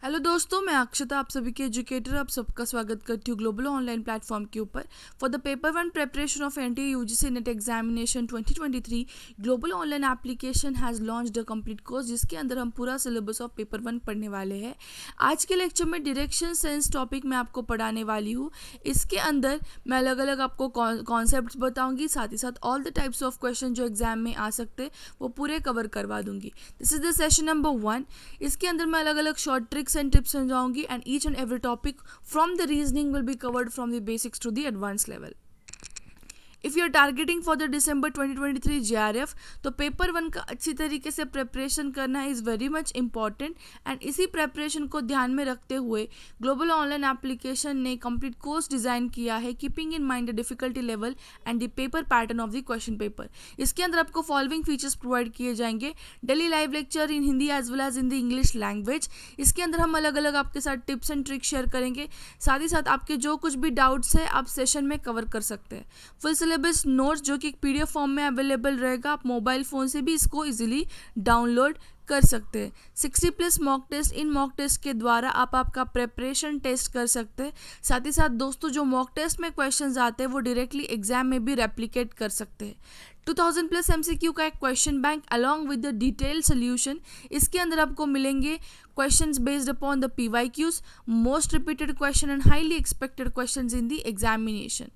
Hello दोस्तों, मैं अक्षता आप सभी के एजुकेटर आप सबका स्वागत करती हूँ ग्लोबल ऑनलाइन प्लेटफॉर्म के ऊपर। For the paper one preparation of NTA UGC net examination 2023 global online application has launched a complete course, जिसके अंदर हम पूरा सिलेबस ऑफ पेपर वन पढ़ने वाले हैं। आज के लेक्चर में डायरेक्शन सेंस टॉपिक मैं आपको पढ़ाने वाली हूँ। इसके अंदर मैं अलग अलग आपको कॉन्सेप्ट बताऊँगी, साथ ही साथ all the types of question जो एग्जाम में आ सकते वो पूरे कवर करवा दूंगी। This is the session number 1। इसके अंदर मैं अलग अलग short tricks and tips समझाऊंगी and each and every topic from the reasoning will be covered from the basics to the advanced level. If you are targeting for the December 2023 JRF, तो paper one का अच्छी तरीके से preparation करना is very much important. And इसी preparation को ध्यान में रखते हुए ग्लोबल ऑनलाइन एप्लीकेशन ने कंप्लीट कोर्स डिज़ाइन किया है, keeping in mind the difficulty level and the paper pattern of the question paper. इसके अंदर आपको फॉलोइंग फीचर्स प्रोवाइड किए जाएंगे: daily live lecture in Hindi as well as in the English language. इसके अंदर हम अलग अलग आपके साथ टिप्स एंड ट्रिक्स शेयर करेंगे, साथ ही साथ आपके जो कुछ भी डाउट्स है आप सेशन में कवर कर सकते हैं। फुल सिलेबस नोट्स जो कि PDF फॉर्म में अवेलेबल रहेगा, आप मोबाइल फ़ोन से भी इसको इजीली डाउनलोड कर सकते हैं। 60+ मॉक टेस्ट, इन मॉक टेस्ट के द्वारा आप आपका प्रेपरेशन टेस्ट कर सकते हैं। साथ ही साथ दोस्तों, जो मॉक टेस्ट में क्वेश्चंस आते हैं वो डायरेक्टली एग्जाम में भी रेप्लिकेट कर सकते हैं। 2000+ MCQ का एक question bank along with the detail solution. इसके अंदर आपको मिलेंगे questions based upon the PYQs, most repeated question and highly expected questions in the examination.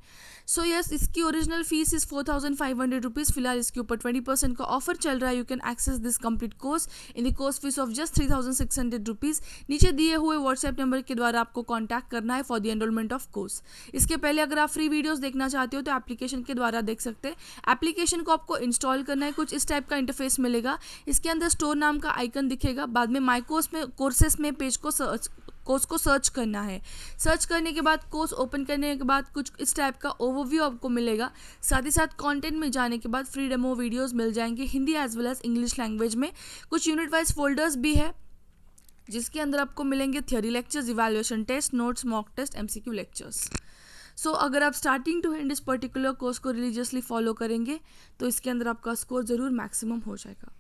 So yes, इसकी ओरिजिनल फीस इज 4500 रुपीज़। फिलहाल इसके ऊपर 20% का ऑफर चल रहा है। You can access this complete course in the course fees of just 3600 rupees. नीचे दिए हुए व्हाट्सएप नंबर के द्वारा आपको कॉन्टैक्ट करना है for the enrolment of course. इसके पहले अगर आप फ्री वीडियोस देखना चाहते हो तो एप्लीकेशन के द्वारा देख सकते हैं। एप्लीकेशन को आपको इंस्टॉल करना है, कुछ इस टाइप का इंटरफेस मिलेगा। इसके अंदर स्टोर नाम का आइकन दिखेगा, बाद में माई कोर्सेस में पेज को कोर्स को सर्च करना है। सर्च करने के बाद कोर्स ओपन करने के बाद कुछ इस टाइप का ओवरव्यू आपको मिलेगा। साथ ही साथ कंटेंट में जाने के बाद फ्री डेमो वीडियोस मिल जाएंगे Hindi as well as English language में। कुछ यूनिट वाइज फोल्डर्स भी है जिसके अंदर आपको मिलेंगे theory lectures, evaluation test, notes, mock test, MCQ lectures. So अगर आप स्टार्टिंग टू एंड इस पर्टिकुलर कोर्स को रिलीजियसली फॉलो करेंगे तो इसके अंदर आपका स्कोर ज़रूर मैक्सिमम हो जाएगा।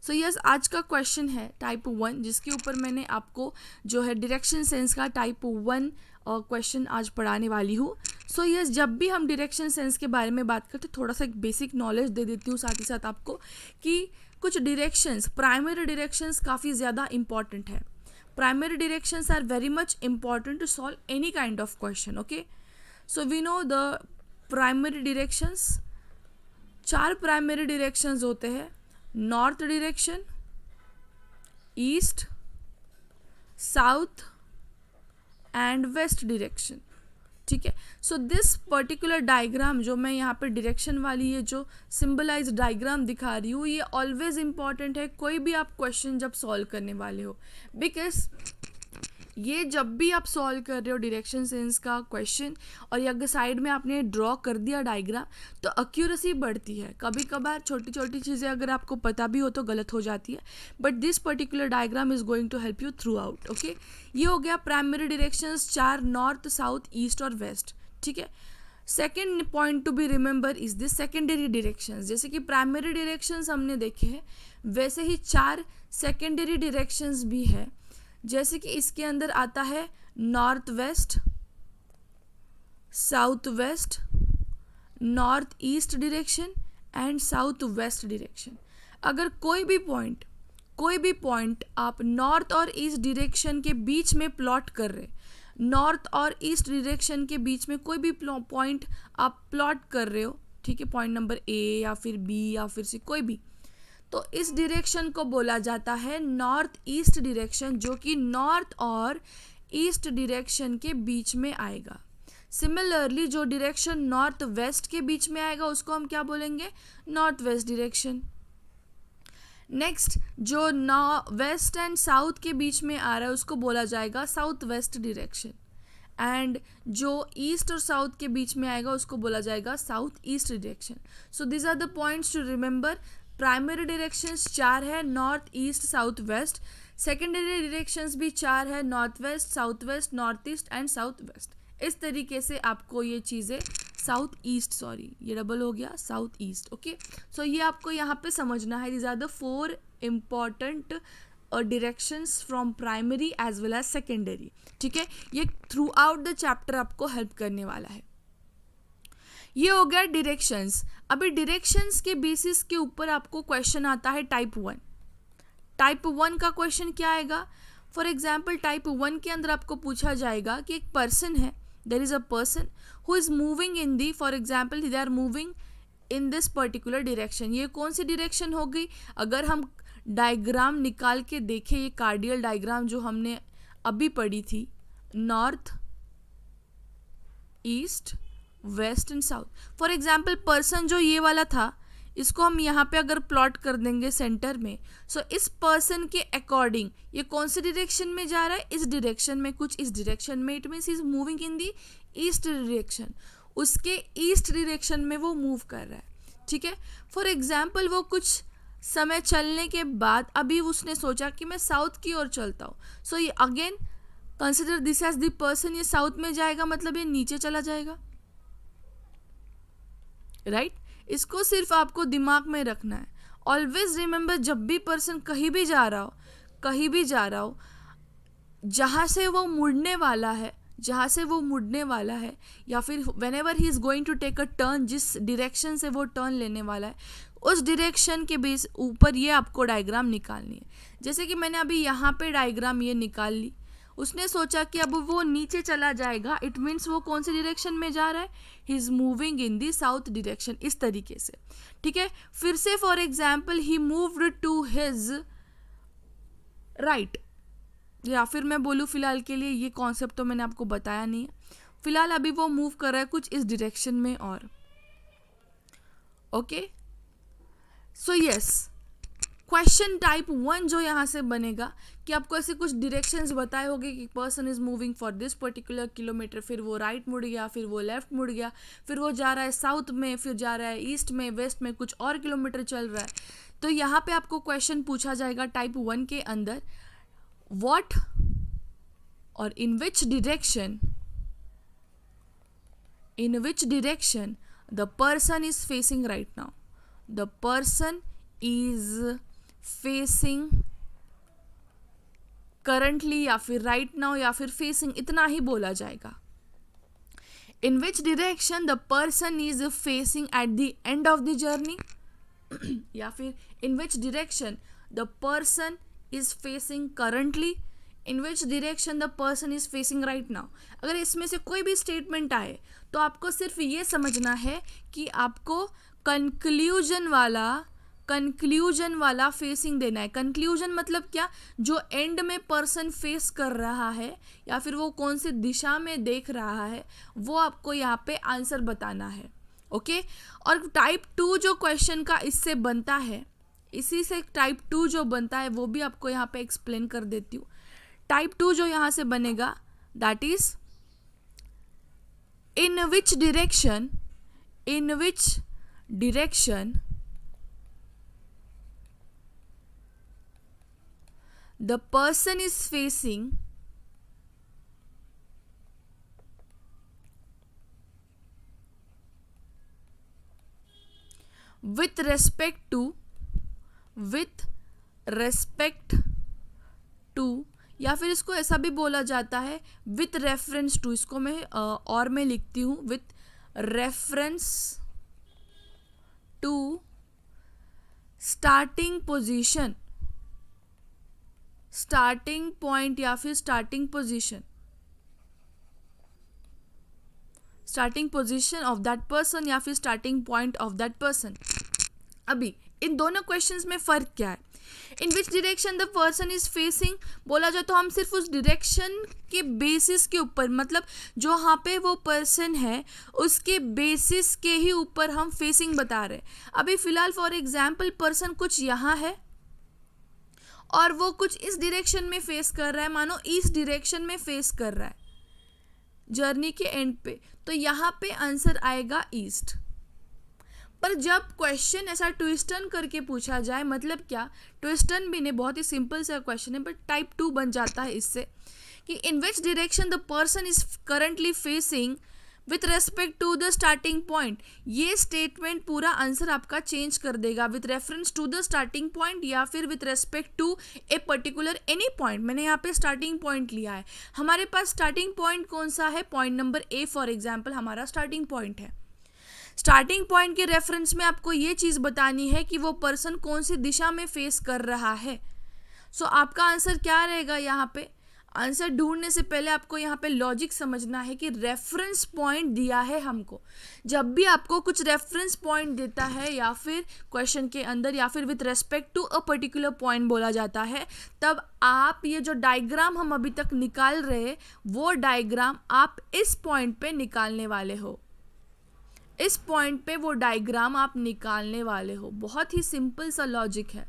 सो यस, आज का क्वेश्चन है टाइप 1, जिसके ऊपर मैंने आपको जो है डायरेक्शन सेंस का टाइप 1 क्वेश्चन आज पढ़ाने वाली हूँ। सो यस, जब भी हम डायरेक्शन सेंस के बारे में बात करते थोड़ा सा एक बेसिक नॉलेज दे देती हूँ साथ ही साथ आपको कि कुछ डायरेक्शंस, प्राइमरी डायरेक्शंस काफ़ी ज़्यादा इंपॉर्टेंट है। Primary directions are very much important to solve any kind of question. Okay, so we know the primary directions. 4 primary directions होते हैं: north direction, east, south and west direction. ठीक है, so this particular diagram जो मैं यहाँ पर direction वाली ये जो सिंबलाइज डायग्राम दिखा रही हूँ, ये ऑलवेज इंपॉर्टेंट है कोई भी आप क्वेश्चन जब सॉल्व करने वाले हो, बिकॉज ये जब भी आप सॉल्व कर रहे हो डायरेक्शन सेंस का क्वेश्चन और ये अगर साइड में आपने ड्रॉ कर दिया डायग्राम तो एक्यूरेसी बढ़ती है। कभी कभार छोटी छोटी चीज़ें अगर आपको पता भी हो तो गलत हो जाती है, but this particular diagram is going to help you throughout. Okay, ये हो गया primary directions 4: north, south, east और वेस्ट। ठीक है, second point to be remember is this secondary directions. जैसे कि प्राइमरी डायरेक्शंस हमने देखे हैं, वैसे ही 4 सेकेंडरी डायरेक्शंस भी है। जैसे कि इसके अंदर आता है north west, south west, north east direction and south west direction. अगर कोई भी पॉइंट आप नॉर्थ और ईस्ट डायरेक्शन के बीच में प्लॉट कर रहे, नॉर्थ और ईस्ट डायरेक्शन के बीच में कोई भी पॉइंट आप प्लॉट कर रहे हो, ठीक है, पॉइंट नंबर A या फिर B या फिर C कोई भी, तो इस डायरेक्शन को बोला जाता है नॉर्थ ईस्ट डायरेक्शन, जो कि नॉर्थ और ईस्ट डायरेक्शन के बीच में आएगा। सिमिलरली जो डायरेक्शन नॉर्थ वेस्ट के बीच में आएगा उसको हम क्या बोलेंगे? North west direction. नेक्स्ट, जो वेस्ट एंड साउथ के बीच में आ रहा है उसको बोला जाएगा साउथ वेस्ट डायरेक्शन, एंड जो ईस्ट और साउथ के बीच में आएगा उसको बोला जाएगा south east direction. So this are the points to remember. Primary directions 4 है: north, east, south, west. Secondary directions भी 4 है: north west, south west, north east and south west. इस तरीके से आपको ये चीज़ें साउथ ईस्ट, सॉरी ये डबल हो गया, साउथ ईस्ट। ओके, सो ये आपको यहाँ पे समझना है। These are the 4 important directions from primary as well as secondary. ठीक है, ये थ्रू आउट द चैप्टर आपको हेल्प करने वाला है. ये हो गया डायरेक्शंस. अभी डायरेक्शंस के बेसिस के ऊपर आपको क्वेश्चन आता है टाइप 1. टाइप 1 का क्वेश्चन क्या आएगा? फॉर एग्जाम्पल टाइप 1 के अंदर आपको पूछा जाएगा कि एक पर्सन है, there is a person who is moving in the, for example they are moving in this particular direction. ये कौन सी डायरेक्शन हो गई? अगर हम डायग्राम निकाल के देखें, ये कार्डियल डायग्राम जो हमने अभी पढ़ी थी, north, east, west and south. For example person जो ये वाला था, इसको हम यहाँ पे अगर प्लॉट कर देंगे सेंटर में, सो इस पर्सन के अकॉर्डिंग ये कौन से डायरेक्शन में जा रहा है? इस डायरेक्शन में, कुछ इस डायरेक्शन में. It means is moving in the east direction. उसके ईस्ट डायरेक्शन में वो मूव कर रहा है. ठीक है. फॉर एग्जाम्पल वो कुछ समय चलने के बाद अभी उसने सोचा कि मैं साउथ की ओर चलता हूँ. सो ये again consider this as the person. ये साउथ में जाएगा मतलब ये नीचे चला जाएगा. राइट इसको सिर्फ आपको दिमाग में रखना है. ऑलवेज रिमेंबर, जब भी पर्सन कहीं भी जा रहा हो, जहाँ से वो मुड़ने वाला है, या फिर whenever he is going to take a turn, जिस डायरेक्शन से वो टर्न लेने वाला है, उस डायरेक्शन के बेस ऊपर ये आपको डायग्राम निकालनी है. जैसे कि मैंने अभी यहाँ पे डायग्राम ये निकाल ली. उसने सोचा कि अब वो नीचे चला जाएगा. इट मीन्स वो कौन से डायरेक्शन में जा रहा है? He is moving in the south direction. इस तरीके से. ठीक है. फिर से for example he moved to his right, या फिर मैं बोलूँ फिलहाल के लिए, ये कॉन्सेप्ट तो मैंने आपको बताया नहीं है. फिलहाल अभी वो मूव कर रहा है कुछ इस डायरेक्शन में और. Okay. So yes, question type 1 जो यहाँ से बनेगा कि आपको ऐसे कुछ डायरेक्शंस बताए होंगे कि person is moving for this particular kilometre, फिर वो राइट मुड़ गया, फिर वो लेफ्ट मुड़ गया, फिर वो जा रहा है साउथ में, फिर जा रहा है ईस्ट में, वेस्ट में, कुछ और किलोमीटर चल रहा है. तो यहाँ पे आपको क्वेश्चन पूछा जाएगा टाइप 1 के अंदर, व्हाट और in which direction the person is facing right now. The person is facing currently, या फिर राइट नाउ, या फिर फेसिंग, इतना ही बोला जाएगा. In which direction the person is facing at the end of the journey, या फिर in which direction the person is facing currently, in which direction the person is facing right now. अगर इसमें से कोई भी स्टेटमेंट आए तो आपको सिर्फ ये समझना है कि आपको कंक्लूजन वाला फेसिंग देना है. कंक्लूजन मतलब क्या? जो एंड में पर्सन फेस कर रहा है, या फिर वो कौन से दिशा में देख रहा है, वो आपको यहाँ पे आंसर बताना है. ओके. और टाइप 2 जो क्वेश्चन का इससे बनता है, इसी से टाइप 2 जो बनता है वो भी आपको यहाँ पे एक्सप्लेन कर देती हूँ. टाइप 2 जो यहाँ से बनेगा, that is in which direction the person is facing with respect to, या फिर इसको ऐसा भी बोला जाता है विथ रेफरेंस टू. इसको मैं और मैं लिखती हूँ with reference to starting position, starting point, या फिर starting position of that person, या फिर starting point of that person. अभी इन दोनों क्वेश्चंस में फ़र्क क्या है? In which direction the person is facing बोला जाए तो हम सिर्फ उस डायरेक्शन के बेसिस के ऊपर, मतलब जो यहाँ पे वो पर्सन है उसके बेसिस के ही ऊपर हम फेसिंग बता रहे हैं. अभी फिलहाल फॉर एग्जाम्पल पर्सन कुछ यहाँ है और वो कुछ इस डायरेक्शन में फेस कर रहा है, मानो इस डायरेक्शन में फेस कर रहा है जर्नी के एंड पे, तो यहाँ पे आंसर आएगा ईस्ट. पर जब क्वेश्चन ऐसा ट्विस्ट टर्न करके पूछा जाए, मतलब क्या, ट्विस्ट टर्न भी नहीं, बहुत ही सिंपल सा क्वेश्चन है, बट टाइप 2 बन जाता है इससे कि in which direction the person is currently facing with respect to the starting point, ये स्टेटमेंट पूरा आंसर आपका चेंज कर देगा. With reference to the starting point या फिर with respect to a particular any point. मैंने यहाँ पे स्टार्टिंग पॉइंट लिया है. हमारे पास स्टार्टिंग पॉइंट कौन सा है? Point number A for example हमारा स्टार्टिंग पॉइंट है. स्टार्टिंग पॉइंट के रेफरेंस में आपको ये चीज़ बतानी है कि वो पर्सन कौन सी दिशा में फेस कर रहा है. सो आपका आंसर क्या रहेगा? यहाँ पे आंसर ढूंढने से पहले आपको यहाँ पे लॉजिक समझना है कि रेफरेंस पॉइंट दिया है हमको. जब भी आपको कुछ रेफरेंस पॉइंट देता है या फिर क्वेश्चन के अंदर या फिर with respect to a particular point बोला जाता है, तब आप ये जो डायग्राम हम अभी तक निकाल रहे हैं वो डायग्राम आप इस पॉइंट पे निकालने वाले हो. इस पॉइंट पे वो डायग्राम आप निकालने वाले हो. बहुत ही सिंपल सा लॉजिक है.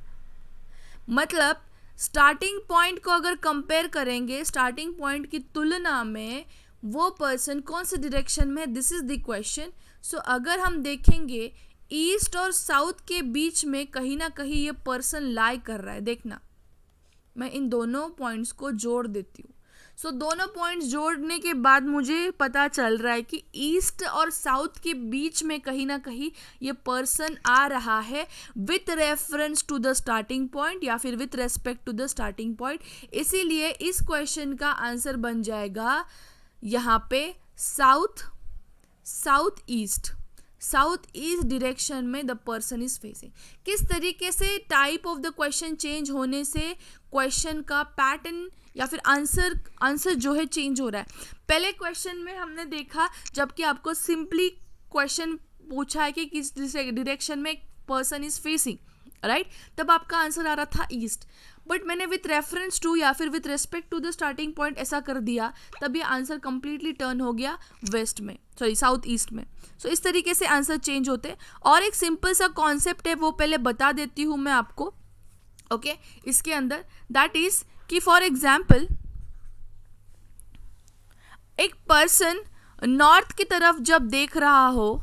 मतलब स्टार्टिंग पॉइंट को अगर कंपेयर करेंगे, स्टार्टिंग पॉइंट की तुलना में वो पर्सन कौन से डायरेक्शन में है, दिस इज द क्वेश्चन. सो अगर हम देखेंगे ईस्ट और साउथ के बीच में कहीं ना कहीं ये पर्सन लाई कर रहा है. देखना, मैं इन दोनों पॉइंट्स को जोड़ देती हूँ. सो दोनों पॉइंट्स जोड़ने के बाद मुझे पता चल रहा है कि ईस्ट और साउथ के बीच में कहीं ना कहीं ये पर्सन आ रहा है with reference to the starting point या फिर with respect to the starting point. इसीलिए इस क्वेश्चन का आंसर बन जाएगा यहाँ पे south east. South east direction में द पर्सन इज फेसिंग. किस तरीके से type of the question change होने से क्वेश्चन का पैटर्न या फिर आंसर जो है चेंज हो रहा है. पहले क्वेश्चन में हमने देखा जबकि आपको सिंपली क्वेश्चन पूछा है कि किस डायरेक्शन में पर्सन इज फेसिंग, राइट, तब आपका आंसर आ रहा था ईस्ट. बट मैंने विथ रेफरेंस टू या फिर with respect to the starting point ऐसा कर दिया, तब ये आंसर कंप्लीटली टर्न हो गया वेस्ट में, सॉरी साउथ ईस्ट में. सो इस तरीके से आंसर चेंज होते. और एक सिंपल सा कॉन्सेप्ट है वो पहले बता देती हूँ मैं आपको. ओके, इसके अंदर दैट इज कि फॉर एग्जाम्पल एक पर्सन नॉर्थ की तरफ जब देख रहा हो,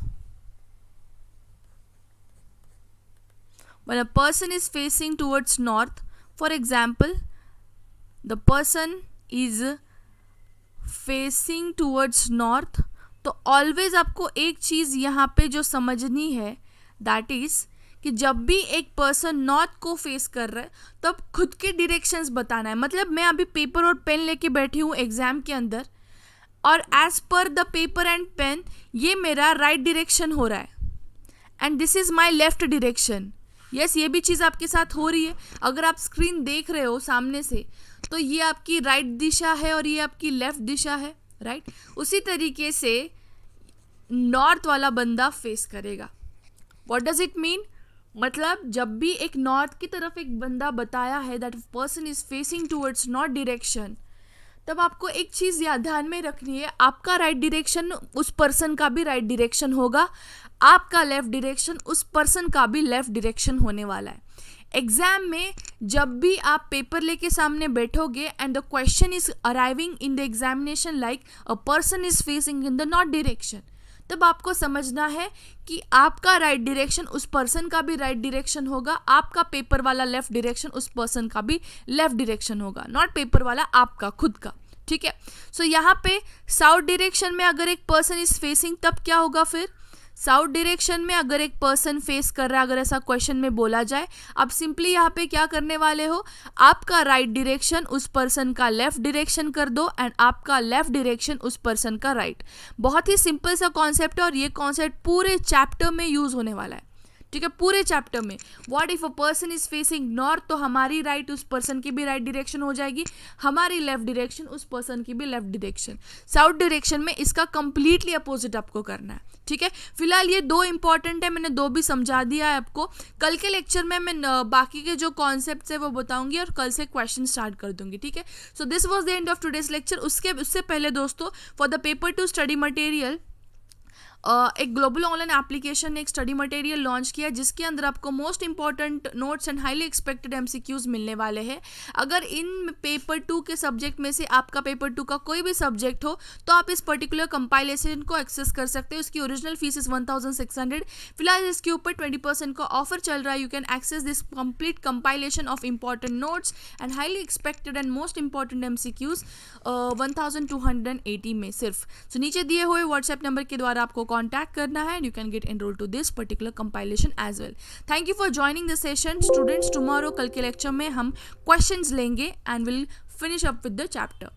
when a person is facing towards north, for example the person is facing towards north, तो ऑलवेज आपको एक चीज़ यहाँ पे जो समझनी है दैट इज कि जब भी एक पर्सन नॉर्थ को फेस कर रहा है तब खुद के डायरेक्शंस बताना है. मतलब मैं अभी पेपर और पेन लेके बैठी हूँ एग्जाम के अंदर और as per the paper and pen ये मेरा राइट डायरेक्शन हो रहा है and this is my left direction. Yes, ये भी चीज़ आपके साथ हो रही है. अगर आप स्क्रीन देख रहे हो सामने से तो ये आपकी राइट दिशा है और ये आपकी लेफ्ट दिशा है, राइट. उसी तरीके से नॉर्थ वाला बंदा फेस करेगा. What does it mean? मतलब जब भी एक नॉर्थ की तरफ एक बंदा बताया है that person is facing towards north direction, तब आपको एक चीज़ याद ध्यान में रखनी है, आपका राइट डायरेक्शन उस पर्सन का भी राइट डायरेक्शन होगा, आपका लेफ्ट डायरेक्शन उस पर्सन का भी लेफ्ट डायरेक्शन होने वाला है. एग्जाम में जब भी आप पेपर लेके सामने बैठोगे and the question is arriving in the examination like a person is facing in the north direction, तब आपको समझना है कि आपका राइट डायरेक्शन उस पर्सन का भी राइट डायरेक्शन होगा, आपका पेपर वाला लेफ्ट डायरेक्शन उस पर्सन का भी लेफ्ट डायरेक्शन होगा, नॉट पेपर वाला आपका खुद का. ठीक है. सो यहाँ पे साउथ डायरेक्शन में अगर एक पर्सन इज फेसिंग तब क्या होगा? फिर साउथ डायरेक्शन में अगर एक पर्सन फेस कर रहा है, अगर ऐसा क्वेश्चन में बोला जाए, आप सिंपली यहाँ पे क्या करने वाले हो, आपका राइट डायरेक्शन उस पर्सन का लेफ्ट डायरेक्शन कर दो एंड आपका लेफ्ट डायरेक्शन उस पर्सन का राइट. बहुत ही सिंपल सा कॉन्सेप्ट है और ये कॉन्सेप्ट पूरे चैप्टर में यूज होने वाला है. ठीक है, पूरे चैप्टर में. What if a person is facing north, तो हमारी राइट उस पर्सन की भी राइट डायरेक्शन हो जाएगी, हमारी लेफ्ट डायरेक्शन उस पर्सन की भी लेफ्ट डायरेक्शन. साउथ डायरेक्शन में इसका कंप्लीटली अपोजिट आपको करना है. ठीक है, फिलहाल ये दो इंपॉर्टेंट है, मैंने दो भी समझा दिया है आपको. कल के लेक्चर में मैं बाकी के जो कॉन्सेप्ट्स है वो बताऊंगी और कल से क्वेश्चन स्टार्ट कर दूंगी. ठीक है. So this was the end of today's lecture. उससे पहले दोस्तों, for the paper two study material एक ग्लोबल ऑनलाइन एप्लीकेशन ने एक स्टडी मटेरियल लॉन्च किया जिसके अंदर आपको most important notes and highly expected MCQs मिलने वाले हैं. अगर इन पेपर 2 के सब्जेक्ट में से आपका पेपर 2 का कोई भी सब्जेक्ट हो तो आप इस पर्टिकुलर कंपाइलेशन को एक्सेस कर सकते हो. इसकी ओरिजिनल फीस इज 1600. फिलहाल इसके ऊपर 20% का ऑफर चल रहा है. You can access this complete compilation of important notes and highly expected and most important MCQs 1280 में सिर्फ. सो नीचे दिए हुए व्हाट्सएप नंबर के द्वारा आपको कॉन्टैक्ट करना है and you can get enrol to this particular compilation as well. Thank you for joining the session students. Tomorrow कल के लेक्चर में हम क्वेश्चंस लेंगे and will finish up with the chapter.